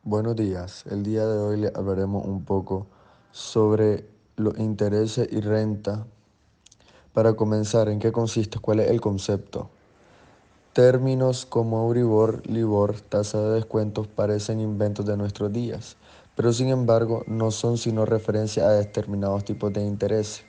Buenos días. El día de hoy le hablaremos un poco sobre los intereses y renta. Para comenzar, ¿en qué consiste? ¿Cuál es el concepto? Términos como Euribor, Libor, tasa de descuentos parecen inventos de nuestros días, pero sin embargo no son sino referencia a determinados tipos de intereses.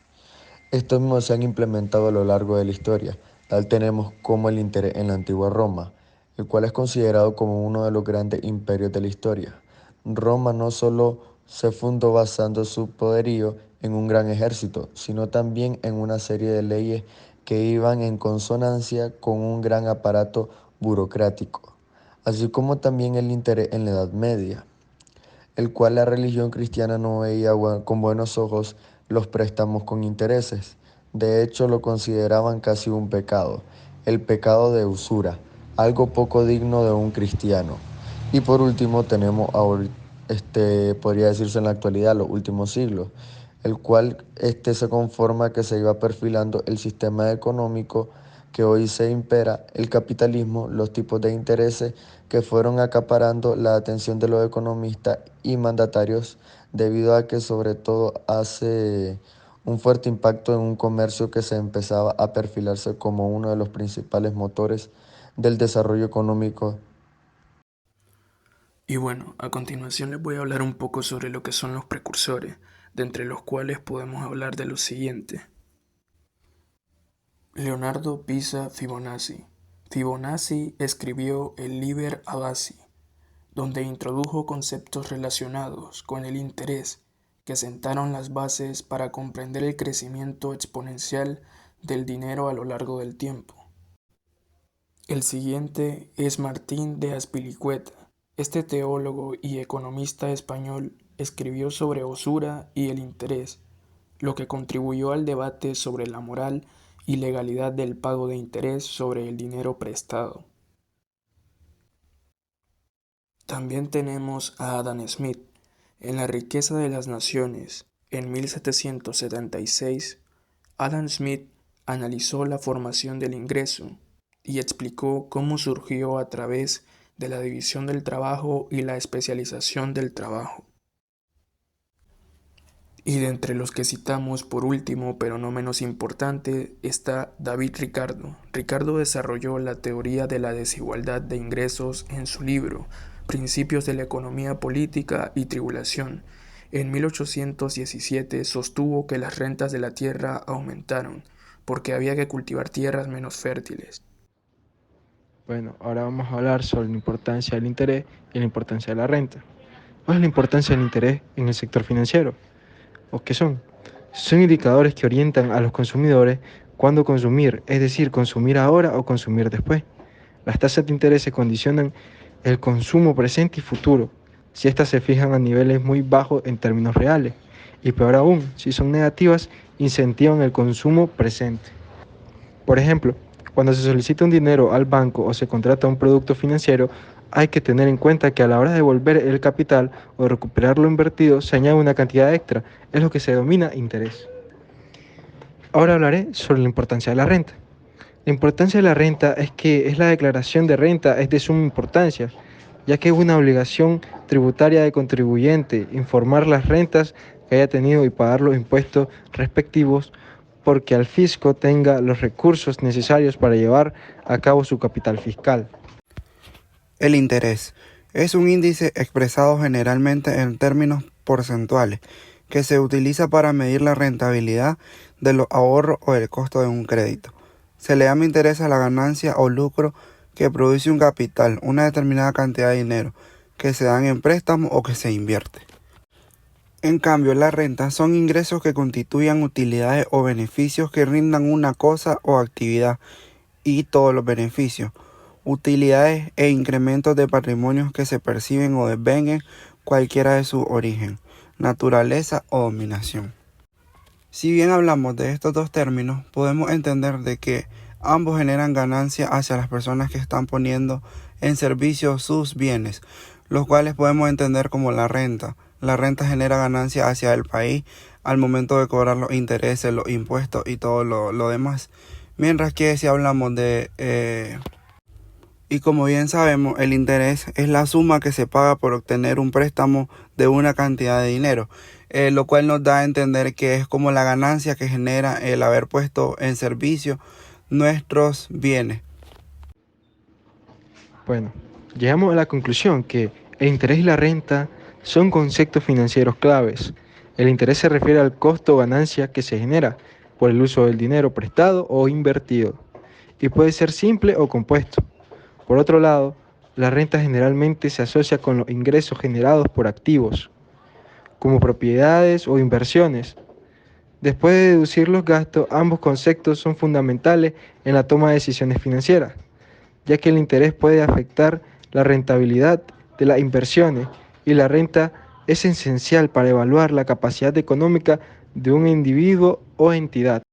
Estos mismos se han implementado a lo largo de la historia. Tal tenemos como el interés en la antigua Roma, el cual es considerado como uno de los grandes imperios de la historia. Roma no solo se fundó basando su poderío en un gran ejército, sino también en una serie de leyes que iban en consonancia con un gran aparato burocrático, así como también el interés en la Edad Media, el cual la religión cristiana no veía con buenos ojos los préstamos con intereses. De hecho, lo consideraban casi un pecado, el pecado de usura, algo poco digno de un cristiano. Y por último tenemos ahora, podría decirse en la actualidad, los últimos siglos, el cual se conforma que se iba perfilando el sistema económico que hoy se impera, el capitalismo, los tipos de intereses que fueron acaparando la atención de los economistas y mandatarios debido a que sobre todo hace un fuerte impacto en un comercio que se empezaba a perfilarse como uno de los principales motores del desarrollo económico. Y bueno, a continuación les voy a hablar un poco sobre lo que son los precursores, de entre los cuales podemos hablar de lo siguiente. Leonardo Pisa Fibonacci. Fibonacci escribió el Liber Abaci, donde introdujo conceptos relacionados con el interés que sentaron las bases para comprender el crecimiento exponencial del dinero a lo largo del tiempo. El siguiente es Martín de Azpilicueta. Este teólogo y economista español escribió sobre usura y el interés, lo que contribuyó al debate sobre la moral y legalidad del pago de interés sobre el dinero prestado. También tenemos a Adam Smith. En La riqueza de las naciones, en 1776, Adam Smith analizó la formación del ingreso y explicó cómo surgió a través de la división del trabajo y la especialización del trabajo. Y de entre los que citamos por último, pero no menos importante, está David Ricardo. Ricardo desarrolló la teoría de la desigualdad de ingresos en su libro Principios de la economía política y tribulación. En 1817 sostuvo que las rentas de la tierra aumentaron porque había que cultivar tierras menos fértiles. Bueno, ahora vamos a hablar sobre la importancia del interés y la importancia de la renta. ¿Cuál es la importancia del interés en el sector financiero? ¿O qué son? Son indicadores que orientan a los consumidores cuándo consumir, es decir, consumir ahora o consumir después. Las tasas de interés se condicionan el consumo presente y futuro, si éstas se fijan a niveles muy bajos en términos reales, y peor aún, si son negativas, incentivan el consumo presente. Por ejemplo, cuando se solicita un dinero al banco o se contrata un producto financiero, hay que tener en cuenta que a la hora de devolver el capital o recuperar lo invertido se añade una cantidad extra, es lo que se denomina interés. Ahora hablaré sobre la importancia de la renta. La importancia de la renta es que la declaración de renta es de suma importancia, ya que es una obligación tributaria de contribuyente informar las rentas que haya tenido y pagar los impuestos respectivos porque al fisco tenga los recursos necesarios para llevar a cabo su capital fiscal. El interés es un índice expresado generalmente en términos porcentuales que se utiliza para medir la rentabilidad de los ahorros o el costo de un crédito. Se le llama interés a la ganancia o lucro que produce un capital, una determinada cantidad de dinero, que se dan en préstamo o que se invierte. En cambio, las rentas son ingresos que constituyan utilidades o beneficios que rindan una cosa o actividad y todos los beneficios, utilidades e incrementos de patrimonios que se perciben o desvengan cualquiera de su origen, naturaleza o dominación. Si bien hablamos de estos dos términos, podemos entender de que ambos generan ganancia hacia las personas que están poniendo en servicio sus bienes, los cuales podemos entender como la renta. La renta genera ganancia hacia el país al momento de cobrar los intereses, los impuestos y todo lo demás. Mientras que si hablamos de Y como bien sabemos, el interés es la suma que se paga por obtener un préstamo de una cantidad de dinero, lo cual nos da a entender que es como la ganancia que genera el haber puesto en servicio nuestros bienes. Bueno, llegamos a la conclusión que el interés y la renta son conceptos financieros claves. El interés se refiere al costo o ganancia que se genera por el uso del dinero prestado o invertido, y puede ser simple o compuesto. Por otro lado, la renta generalmente se asocia con los ingresos generados por activos, como propiedades o inversiones. Después de deducir los gastos, ambos conceptos son fundamentales en la toma de decisiones financieras, ya que el interés puede afectar la rentabilidad de las inversiones y la renta es esencial para evaluar la capacidad económica de un individuo o entidad.